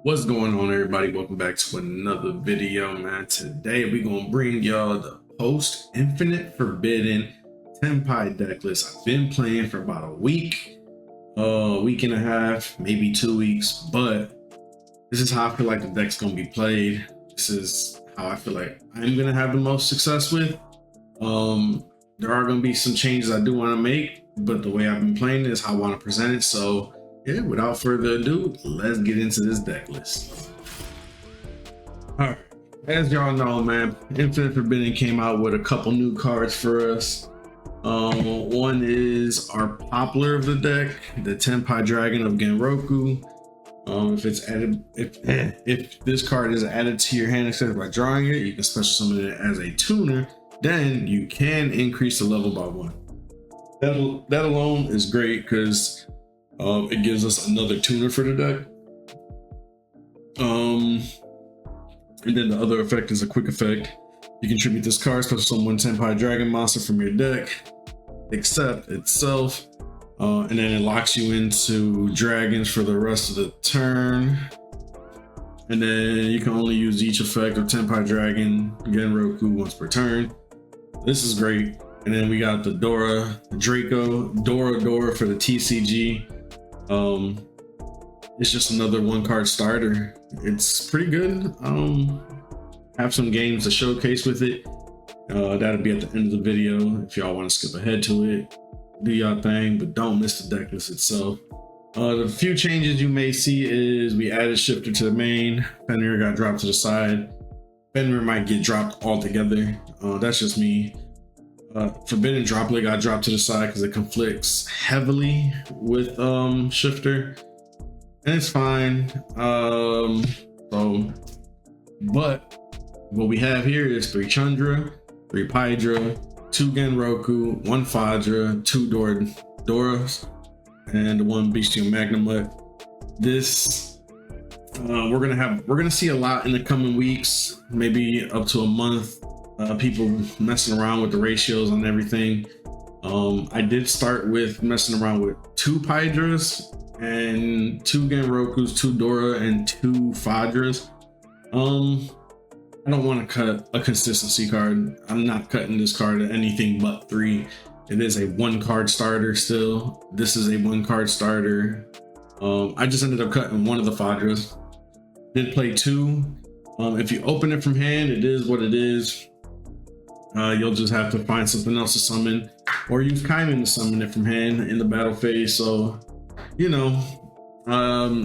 What's going on, everybody? Welcome back to another video, man. Today we're gonna bring y'all the post Infinite Forbidden Tenpai deck list. I've been playing for about a week and a half, maybe 2 weeks, but this is how I feel like the deck's gonna be played. This is how I feel like I'm gonna have the most success with. There are gonna be some changes I do want to make, but the way I've been playing is how I want to present it. So yeah, without further ado, let's get into this deck list. All right, as y'all know, man, Infinite Forbidden came out with a couple new cards for us. One is our popular of the deck, the Tenpai Dragon of Genroku. If it's added, if this card is added to your hand except by drawing it, you can special summon it as a tuner. Then you can increase the level by 1. That alone is great because it gives us another tuner for the deck. And then the other effect is a quick effect. You contribute this card, special summon Tenpai Dragon monster from your deck, except itself, and then it locks you into dragons for the rest of the turn. And then you can only use each effect of Tenpai Dragon Genroku once per turn. This is great. And then we got the Dora for the TCG. It's just another 1-card starter. It's pretty good. Have some games to showcase with it. That'll be at the end of the video. If y'all want to skip ahead to it, do y'all thing, but don't miss the deck list itself. The few changes you may see is we added Shifter to the main. Fenrir got dropped to the side. Fenrir might get dropped altogether. That's just me. Forbidden Droplet got dropped to the side because it conflicts heavily with Shifter, and it's fine. But what we have here is 3 Chandra, 3 Pydra, 2 Genroku, 1 Fadra, 2 Doras, and 1 Bestial Magnamut. This we're gonna see a lot in the coming weeks, maybe up to a month. People messing around with the ratios and everything. I did start with messing around with 2 Pydras and 2 Genrokus, 2 Dora, and 2 Fadras. I don't want to cut a consistency card. I'm not cutting this card at anything but 3. It is a 1-card starter still. This is a 1-card starter. I just ended up cutting 1 of the Fadras. Did play 2. If you open it from hand, it is what it is. You'll just have to find something else to summon, or use Kaiman to summon it from hand in the battle phase. So, you know,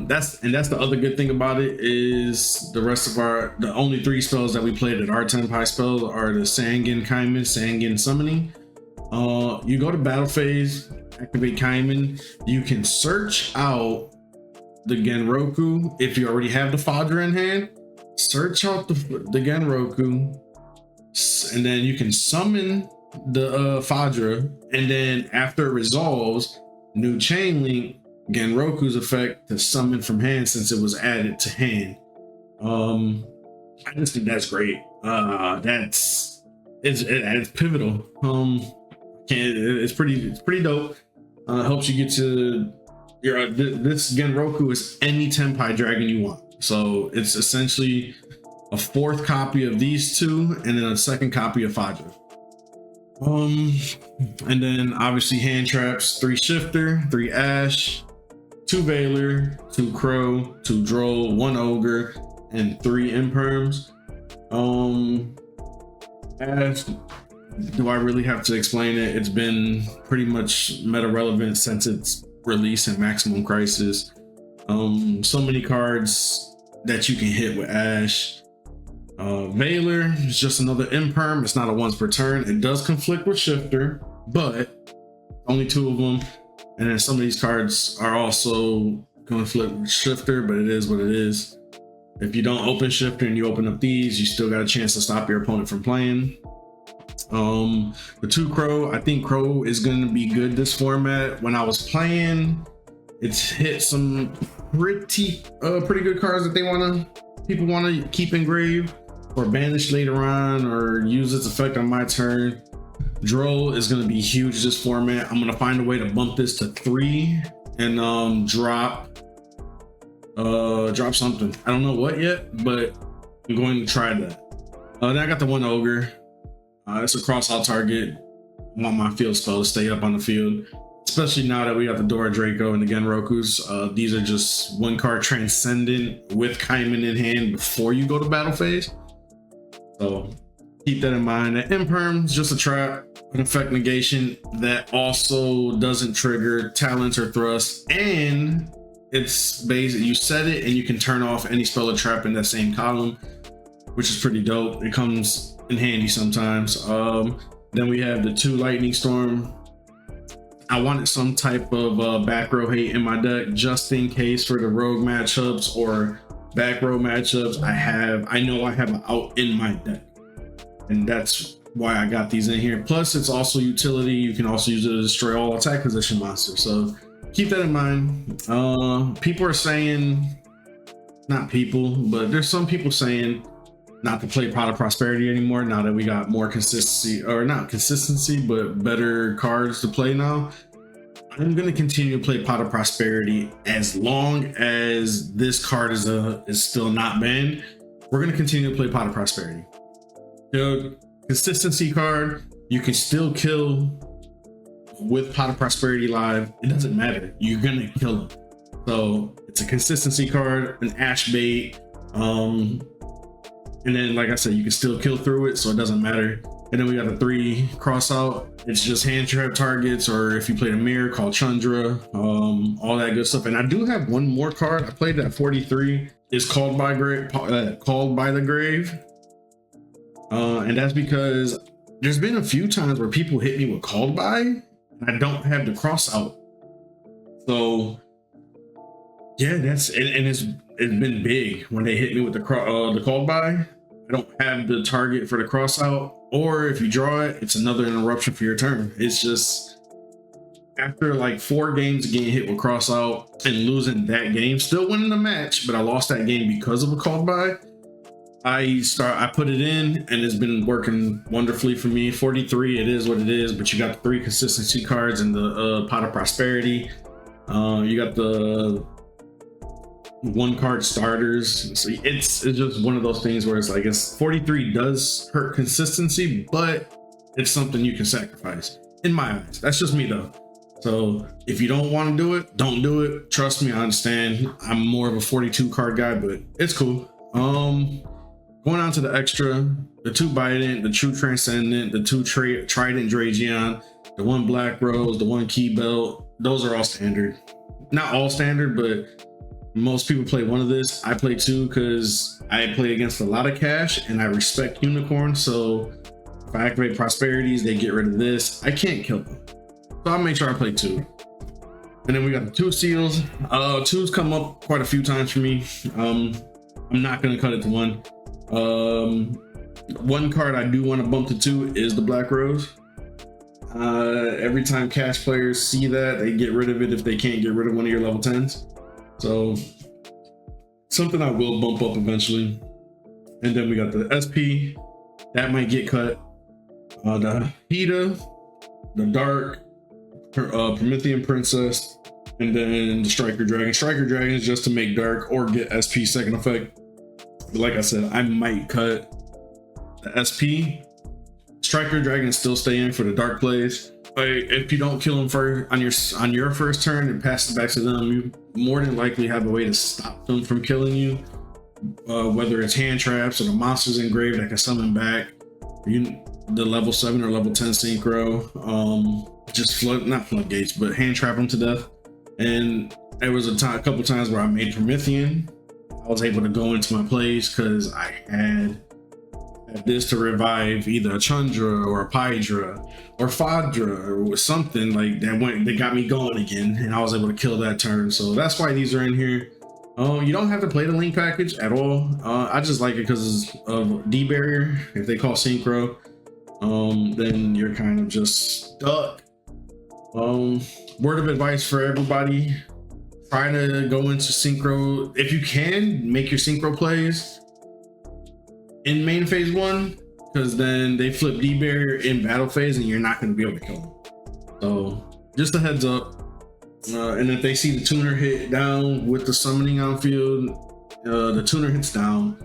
that's the other good thing about it is the only 3 spells that we played at our Tenpai spells are the Sangen Kaiman, Sangen summoning. You go to battle phase, activate Kaiman. You can search out the Genroku if you already have the Fadra in hand. Search out the Genroku. And then you can summon the Fadra, and then after it resolves, new chain link Genroku's effect to summon from hand since it was added to hand. I just think that's great. It's pivotal. It's pretty dope. Helps you get to your this Genroku is any Tenpai Dragon you want. So it's essentially a 4th copy of these 2, and then a 2nd copy of Fadra. And then obviously hand traps: 3 Shifter, 3 Ash, 2 Veiler, 2 Crow, 2 Droll, 1 Ogre, and 3 Imperms. Ash, do I really have to explain it? It's been pretty much meta relevant since its release in Maximum Crisis. So many cards that you can hit with Ash. Veiler is just another Imperm. It's not a once per turn. It does conflict with Shifter, but only 2 of them. And then some of these cards are also conflict with Shifter, but it is what it is. If you don't open Shifter and you open up these, you still got a chance to stop your opponent from playing. The 2 Crow, I think Crow is going to be good this format. When I was playing, it's hit some pretty good cards that people want to keep engraved or banish later on, or use its effect on my turn. Droll is going to be huge this format. I'm going to find a way to bump this to 3 and drop drop something. I don't know what yet, but I'm going to try that. Then I got the one ogre. It's a cross-out target. I want my field spell to stay up on the field, especially now that we got the Dora Draco and the Genrokus. These are just one card transcendent with Kaiman in hand before you go to battle phase. So keep that in mind. That Imperm is just a trap, an effect negation that also doesn't trigger talents or thrust, and it's basic. You set it and you can turn off any spell or trap in that same column, which is pretty dope. It comes in handy sometimes. Then we have the 2 Lightning Storm. I wanted some type of back row hate in my deck just in case for the rogue matchups or back row matchups. I know I have an out in my deck, and that's why I got these in here. Plus it's also utility. You can also use it to destroy all attack position monsters, so keep that in mind. People are saying, not people, but there's some people saying not to play Pot of Prosperity anymore now that we got more consistency, or not consistency, but better cards to play now. I'm going to continue to play Pot of Prosperity as long as this card is still not banned. We're going to continue to play Pot of Prosperity. The consistency card, you can still kill with Pot of Prosperity live. It doesn't matter. You're going to kill them. So it's a consistency card, an ash bait. And then, like I said, you can still kill through it, so it doesn't matter. And then we got the 3 cross out. It's just hand trap targets, or if you played a mirror called Chandra, all that good stuff. And I do have one more card. I played that 43. It's called by the Grave. And that's because there's been a few times where people hit me with Called By, and I don't have the cross out. So yeah, it's been big when they hit me with the Called By. I don't have the target for the cross out, or if you draw it, it's another interruption for your turn. It's just, after like 4 games getting hit with cross out and losing that game, still winning the match, but I lost that game because of a Called By. I put it in and it's been working wonderfully for me. 43, it is what it is, but you got the 3 consistency cards and the Pot of Prosperity. You got the 1 card starters. So it's just one of those things where it's like, 43 does hurt consistency, but it's something you can sacrifice in my eyes. That's just me though. So if you don't want to do it, don't do it. Trust me, I understand. I'm more of a 42 card guy, but it's cool. Going on to the extra, the 2 Bident, the 2 Transcendent, the 2 Trident Dragion, the 1 Black Rose, the 1 Key Belt. Those are all standard. Not all standard, but most people play 1 of this. I play 2 because I play against a lot of cash and I respect Unicorn. So if I activate Prosperities, they get rid of this. I can't kill them. So I'll make sure I play 2. And then we got the 2 Seals. 2's come up quite a few times for me. I'm not going to cut it to 1. 1 card I do want to bump to 2 is the Black Rose. Every time cash players see that, they get rid of it if they can't get rid of one of your level 10s. So something I will bump up eventually. And then we got the SP that might get cut. The Hida, the Dark, Promethean Princess, and then the Striker Dragon. Striker Dragon is just to make Dark or get SP second effect. But like I said, I might cut the SP. Striker Dragon still stay in for the Dark plays. Like, if you don't kill them on your first turn and pass it back to them, you more than likely have a way to stop them from killing you. Whether it's hand traps or the monsters engraved that can summon back, the level 7 or level 10 synchro, just not floodgates, but hand trap them to death. And there was a couple times where I made Promethean. I was able to go into my plays because I had this to revive either a Chandra or a Pydra or Fadra or something like that. They got me going again, and I was able to kill that turn. So that's why these are in here. You don't have to play the link package at all. I just like it because of D barrier. If they call synchro, then you're kind of just stuck. Word of advice for everybody: try to go into synchro if you can. Make your synchro plays in main phase 1, because then they flip D barrier in battle phase and you're not going to be able to kill them. So just a heads up. And if they see the tuner hit down with the summoning on field, the tuner hits down.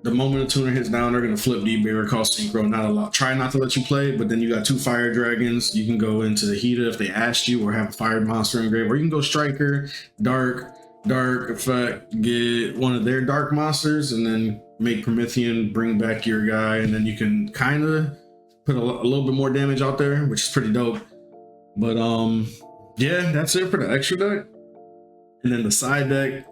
The moment the tuner hits down, they're gonna flip D-Barrier, call Synchro. Not a lot. Try not to let you play, but then you got 2 fire dragons. You can go into the Hida if they asked you, or have a fire monster in grave, or you can go Striker, Dark effect, get one of their dark monsters, and then make Promethean, bring back your guy, and then you can kind of put a little bit more damage out there, which is pretty dope. But yeah, that's it for the extra deck. And then the side deck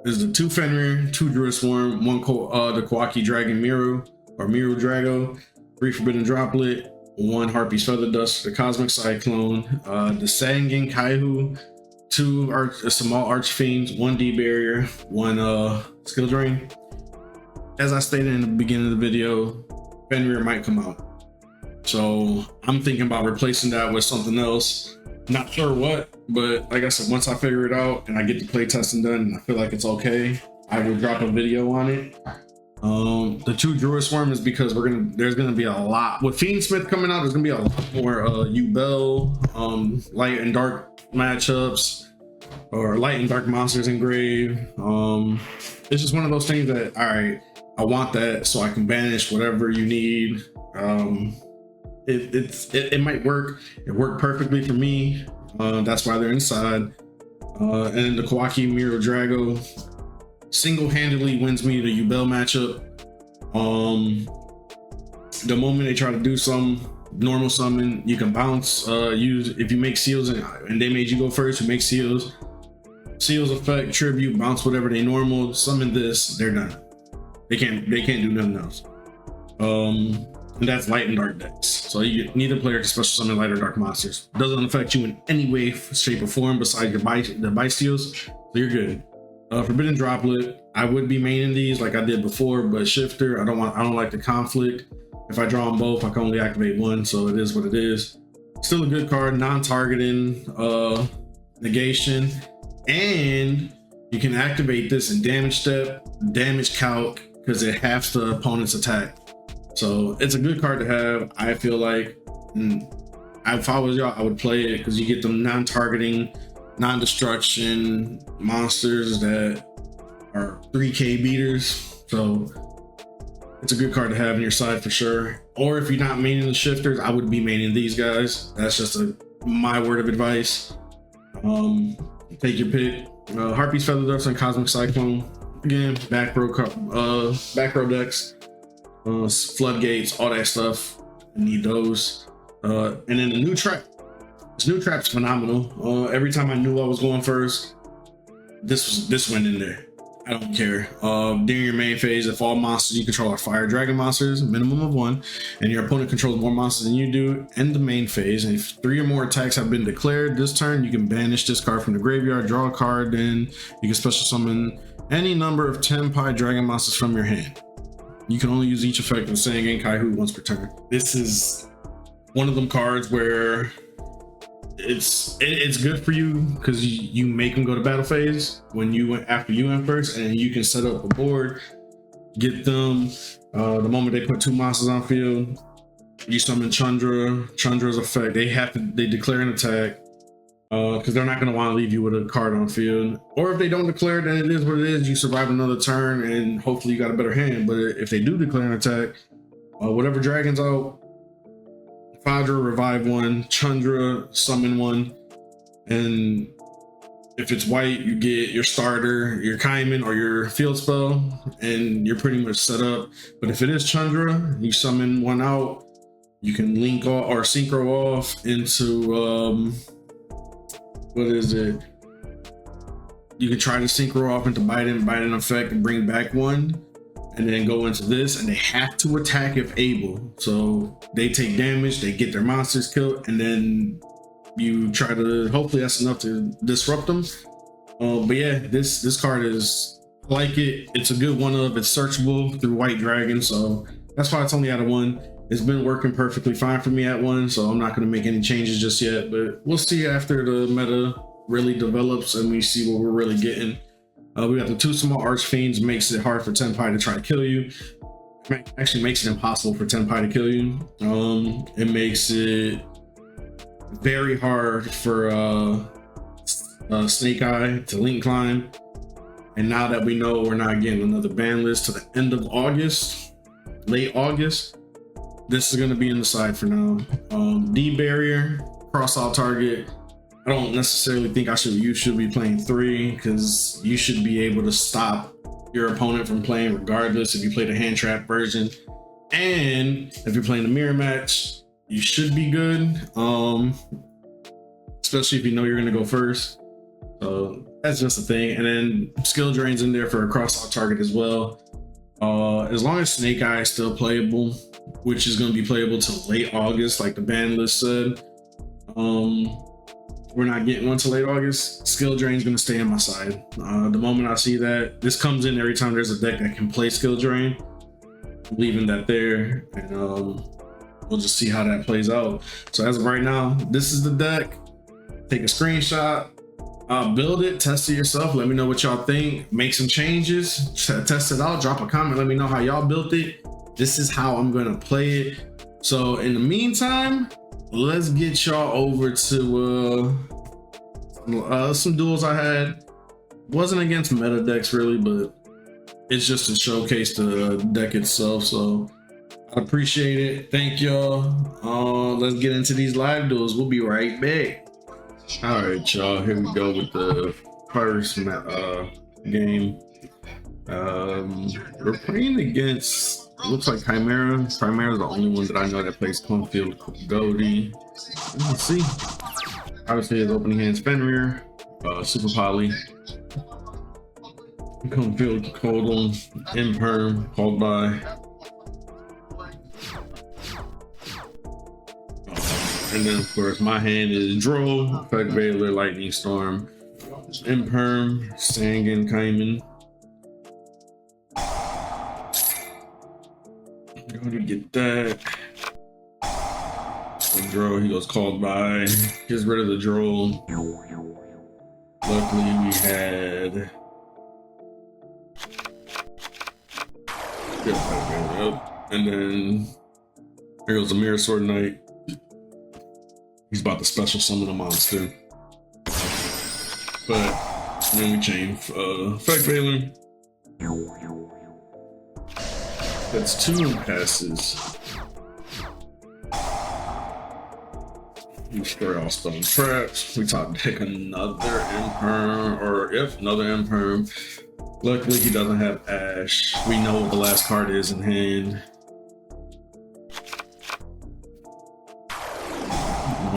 is the 2 Fenrir, 2 Druid Swarm, 1 the Kawaki Dragon Miru or Miru Drago, 3 Forbidden Droplet, 1 Harpy's Feather Dust, the Cosmic Cyclone, the Sangen Kaihu, 2 small Archfiends, 1 D-Barrier, 1 Skill Drain. As I stated in the beginning of the video, Fenrir might come out. So I'm thinking about replacing that with something else. Not sure what, but like I said, once I figure it out and I get the play testing done and I feel like it's okay, I will drop a video on it. The 2 Druid Swarm is because there's gonna be a lot with Fiendsmith coming out. There's gonna be a lot more Yubel, light and dark matchups, or light and dark monsters in grave. It's just one of those things that, all right, I want that so I can banish whatever you need. It might work. It worked perfectly for me. That's why they're inside. And the Kawaki Miru Drago single-handedly wins me the Yubel matchup. The moment they try to do some normal summon, you can bounce. If you make seals and they made you go first, you make seals. Seals effect, tribute, bounce whatever they normal, summon this, they're done. They can't do nothing else. And that's light and dark decks. So neither player can special summon light or dark monsters. Doesn't affect you in any way, shape, or form besides the Bystials. So you're good. Forbidden Droplet, I would be maining these like I did before, but Shifter, I don't like the conflict. If I draw them both, I can only activate 1, so it is what it is. Still a good card, non-targeting, negation, and you can activate this in damage step, damage calc, because it halves the opponent's attack. So it's a good card to have, I feel like. And if I was y'all, I would play it because you get them non-targeting, non-destruction monsters that are 3K beaters. So it's a good card to have in your side for sure. Or if you're not maining the shifters, I would be maining these guys. That's just my word of advice. Take your pick. Harpy's Feather Dust and Cosmic Cyclone. Again, back row decks. Floodgates, all that stuff. I need those. And then the new trap. This new trap's phenomenal. Every time I knew I was going first, this went in there. I don't care. During your main phase, if all monsters you control are fire dragon monsters, minimum of 1, and your opponent controls more monsters than you do, end the main phase. And if 3 or more attacks have been declared this turn, you can banish this card from the graveyard, draw a card, then you can special summon any number of Tenpai dragon monsters from your hand. You can only use each effect of Sangen Kaihu once per turn. This is one of them cards where it's good for you because you make them go to battle phase after you went first, and you can set up a board, get them. The moment they put 2 monsters on field, you summon Chandra's effect. They declare an attack because they're not going to want to leave you with a card on field. Or if they don't declare, then it is what it is. You survive another turn and hopefully you got a better hand. But if they do declare an attack, whatever dragon's out, Fadra, revive 1, Chandra, summon 1, and if it's white, you get your starter, your Kaiman, or your field spell, and you're pretty much set up. But if it is Chandra, you summon 1 out, you can link off or synchro off into what is it? You can try to synchro off into Biden effect and bring back 1. And then go into this, and they have to attack if able. So they take damage, they get their monsters killed, and then you try to, hopefully that's enough to disrupt them. But yeah, this card is, I like it. It's a good one of, it's searchable through White Dragon, so that's why it's only at a 1. It's been working perfectly fine for me at 1, so I'm not gonna make any changes just yet, but we'll see after the meta really develops and we see what we're really getting. We got the 2 small Archfiends, makes it hard for Tenpai to try to kill you. Actually makes it impossible for Tenpai to kill you. It makes it very hard for Snake Eye to Link Climb. And now that we know we're not getting another ban list to the end of August, late August, this is going to be in the side for now. D barrier, cross out target. I don't necessarily think you should be playing 3, because you should be able to stop your opponent from playing regardless if you play the hand trap version. And if you're playing a mirror match, you should be good, especially if you know you're going to go first. So that's just a thing. And then skill drains in there for a cross out target as well. As long as Snake Eye is still playable, which is going to be playable till late August, like the ban list said, we're not getting one till late August. Skill drain is going to stay on my side. The moment I see that, this comes in every time there's a deck that can play skill drain. I'm leaving that there, and we'll just see how that plays out. So as of right now, this is the deck. Take a screenshot, build it, test it yourself. Let me know what y'all think. Make some changes, test it out, drop a comment, let me know how y'all built it. This is how I'm gonna play it. So in the meantime, let's get y'all over to some duels I had. Wasn't against meta decks really, but it's just to showcase the deck itself. So I appreciate it. Thank y'all. Let's get into these live duels. We'll be right back. All right, y'all, here we go with the first game. We're playing against, looks like Chimera. Chimera is the only one that I know that plays Cornfield Goldie. Let's see. Obviously, his opening hand's Fenrir, Super Poly, Cornfield Coldon, Imperm, called by. And then, of course, my hand is Droll, Effect Veiler, Lightning Storm, Imperm, Sangan, Kaiman. I'm going to get that. The Droll, he goes called by. Gets rid of the Droll. Luckily, we had. And then here goes the Mirror Sword Knight. He's about to special summon a monster. But then we change Effect Veiler. That's 2 passes. We destroy all spell and traps. We top deck another Imperm, or if another Imperm. Luckily he doesn't have Ash. We know what the last card is in hand.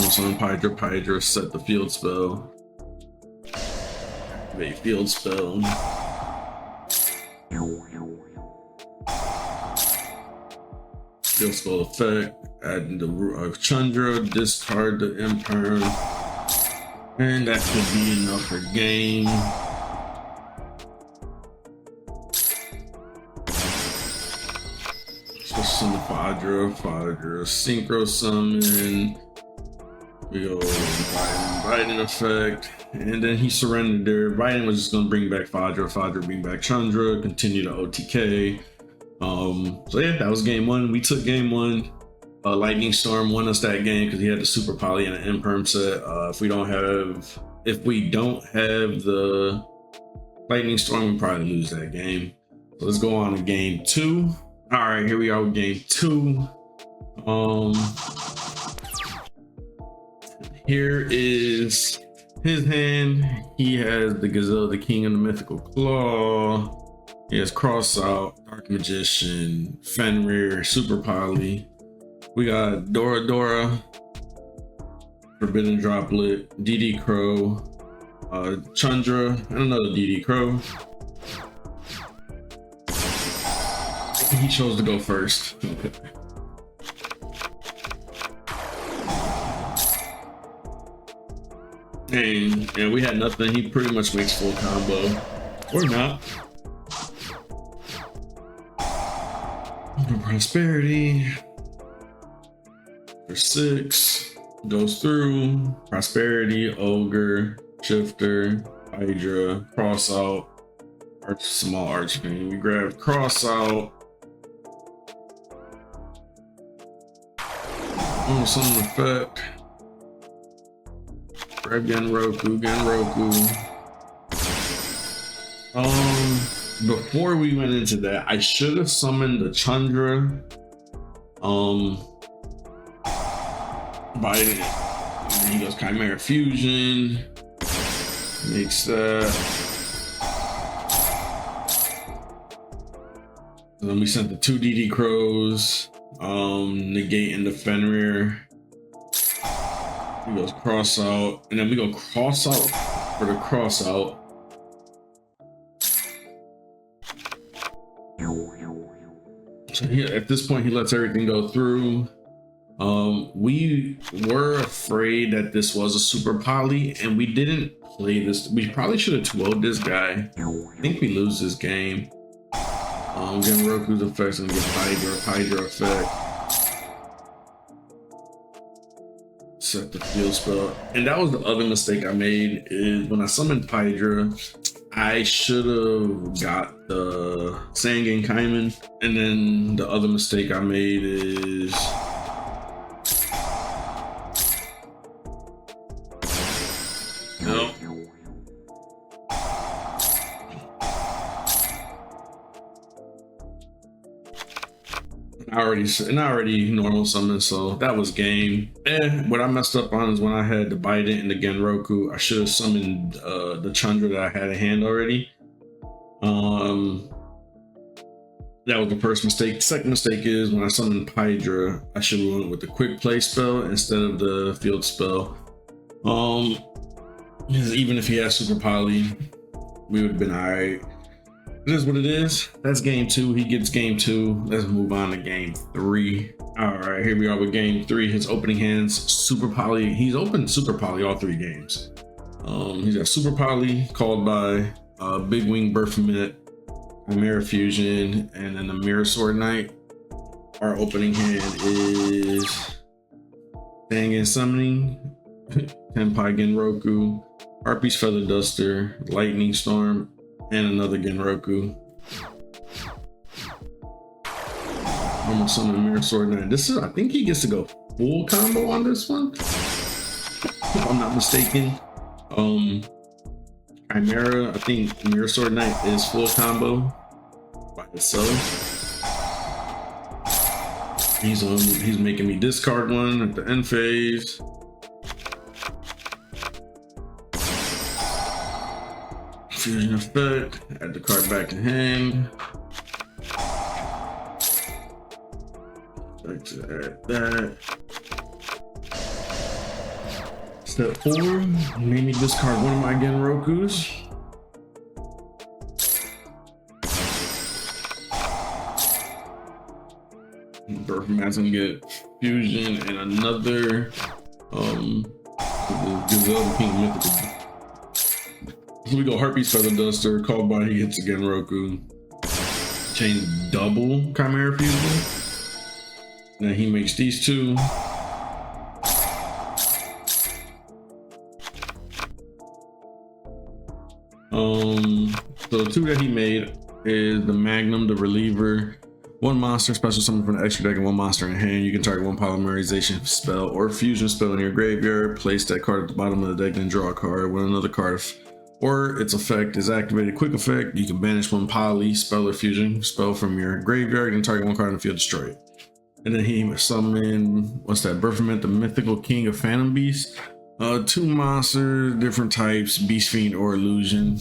Summon Pydra, set the field spell. Activate field spell. Field spell effect. Add the root of Chandra, discard the Imperm. And that could be enough for game. So summon Pydra, Synchro Summon. We go Biden effect, and then he surrendered there. Biden was just gonna bring back Fadra, bring back Chandra, continue to OTK. So yeah, that was game 1. We took game 1. Lightning Storm won us that game because he had the Super Poly and an Imperm set. If we don't have the Lightning Storm, we probably lose that game. So let's go on to game 2. All right, here we are with game 2. Here is his hand. He has the Gazelle, the King of the Mythical Claw. He has Cross Out, Dark Magician, Fenrir, Super Poly. We got Dora, Forbidden Droplet, DD Crow, Chandra, and another DD Crow. He chose to go first. And we had nothing. He pretty much makes full combo. Or not. Prosperity. For 6. Goes through. Prosperity, Ogre, Shifter, Hydra, Cross Out, small Archfiend. We grab Cross Out. Summon effect. Grab Genroku, Genroku. Before we went into that, I should have summoned the Chandra. By it. And he goes Chimera Fusion. Makes that. And then we sent the 2 DD Crows. Negate into Fenrir. He goes cross out. And then we go cross out for the cross out. So at this point, he lets everything go through. We were afraid that this was a super poly, and we didn't play this. We probably should have 2-0'd this guy. I think we lose this game. Genroku's effects and get Hydra effect. Set the field spell. And that was the other mistake I made, is when I summoned Hydra, I should have got the Sangan Kaiman. And then the other mistake I made is I already normal summon, so that was game. What I messed up on is when I had to bite it into Genroku, I should have summoned the Chandra that I had in hand already. That was the first mistake. The second mistake is when I summoned Hydra, I should have went with the quick play spell instead of the field spell. Even if he had super poly, we would have been alright. It is what it is. That's game 2. He gets game 2. Let's move on to game 3. All right, here we are with game 3. His opening hands, super poly. He's opened super poly all 3 games. He's got super poly called by Big Wing Baphomet, Chimera Fusion, and then the Mirror Sword Knight. Our opening hand is Sangan Summoning, Tenpai Genroku, Harpy's Feather Duster, Lightning Storm, and another Genroku. Almost summon Mirror Sword Knight. This is, I think he gets to go full combo on this one, if I'm not mistaken. Chimera, I think Mirror Sword Knight is full combo by itself. He's making me discard one at the end phase. Fusion effect, add the card back in hand. Back to add that. Step 4, made me discard one of my Genrokus. Baphomet's gonna get fusion and another Gazelle King Mythical. So we go Harpy's Feather Duster, called by he hits a Genroku. Chain double Chimera Fusion. Then he makes these 2. So the 2 that he made is the Magnum, the Reliever. 1 monster special summon from the extra deck and 1 monster in hand. You can target 1 polymerization spell or fusion spell in your graveyard. Place that card at the bottom of the deck and draw a card when another card or its effect is activated. Quick effect, you can banish 1 poly spell or fusion spell from your graveyard and target 1 card in the field, destroy it. And then he summoned, what's that, Baphomet, the Mythical King of Phantom Beasts. 2 monsters, different types, Beast Fiend or Illusion.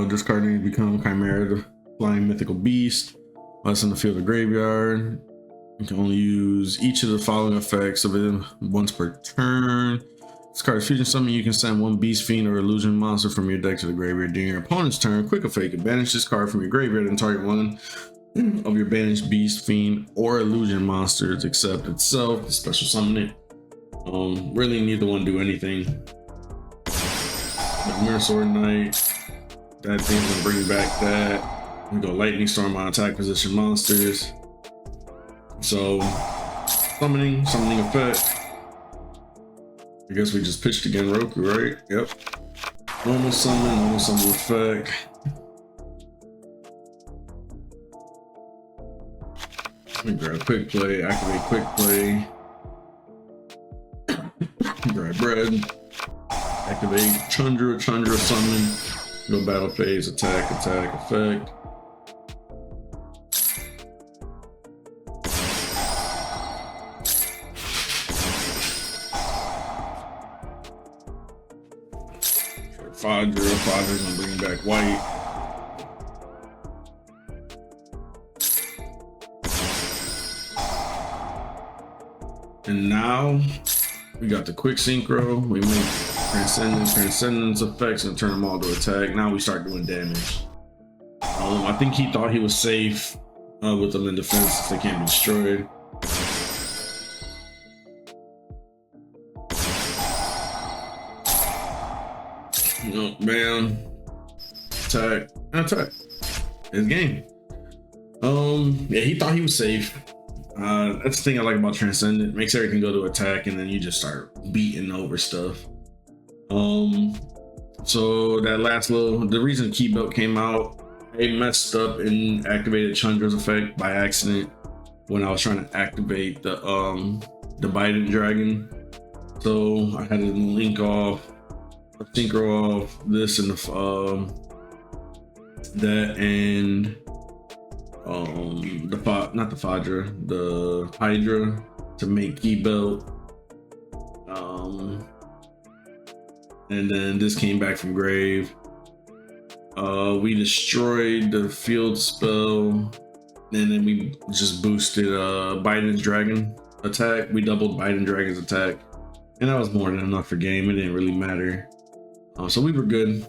Discarding to become Chimera, the Flying Mythical Beast. Unless in the field or graveyard. You can only use each of the following effects of it once per turn. This card's fusion summon, you can send 1 Beast Fiend or Illusion monster from your deck to the graveyard during your opponent's turn. Quick effect, you can banish this card from your graveyard and target 1 of your banished Beast Fiend or Illusion monsters except itself. Special summon it. Really neither one do anything. The Mirror Sword Knight, that thing's gonna bring back that. We go Lightning Storm on attack position monsters. So summoning effect. I guess we just pitched again Roku, right? Yep. Normal summon effect. Let me grab quick play, activate quick play. Grab bread. Activate Chandra summon. Go battle phase, attack, effect. Fadra's gonna bring back white. And now we got the quick synchro. We make transcendence effects and turn them all to attack. Now we start doing damage. I think he thought he was safe with them in defense since they can't be destroyed. Bam, attack. His game. Yeah, he thought he was safe. That's the thing I like about Transcendent. Makes everything go to attack, and then you just start beating over stuff. So that last the reason Key Belt came out, I messed up and activated Chandra's effect by accident when I was trying to activate the Biden Dragon. So I had to link off, synchro off this and that and not the Fadra, the Hydra to make Key Belt. And then this came back from grave. We destroyed the field spell, and then we just boosted Biden's Dragon attack. We doubled Biden Dragon's attack, and that was more than enough for game. It didn't really matter. So we were good.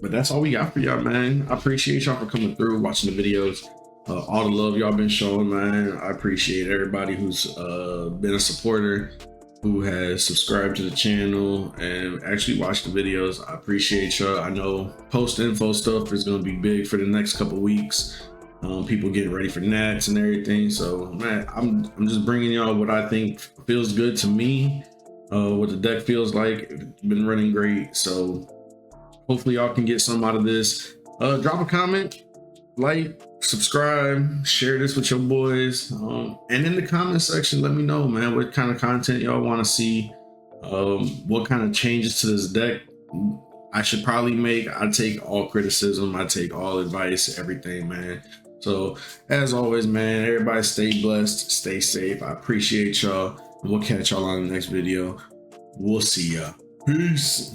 But that's all we got for y'all, man. I appreciate y'all for coming through, watching the videos. All the love y'all been showing, man. I appreciate everybody who's been a supporter, who has subscribed to the channel and actually watched the videos. I appreciate y'all. I know post info stuff is going to be big for the next couple weeks. People getting ready for Nats and everything. So man, I'm just bringing y'all what I think feels good to me. What the deck feels like. It's been running great. So hopefully y'all can get some out of this. Drop a comment, like, subscribe, share this with your boys, and in the comment section let me know, man, what kind of content y'all want to see, what kind of changes to this deck I should probably make. I take all criticism, I take all advice, everything, man. So as always, man, everybody stay blessed, stay safe. I appreciate y'all, and we'll catch y'all on the next video. We'll see ya. Peace.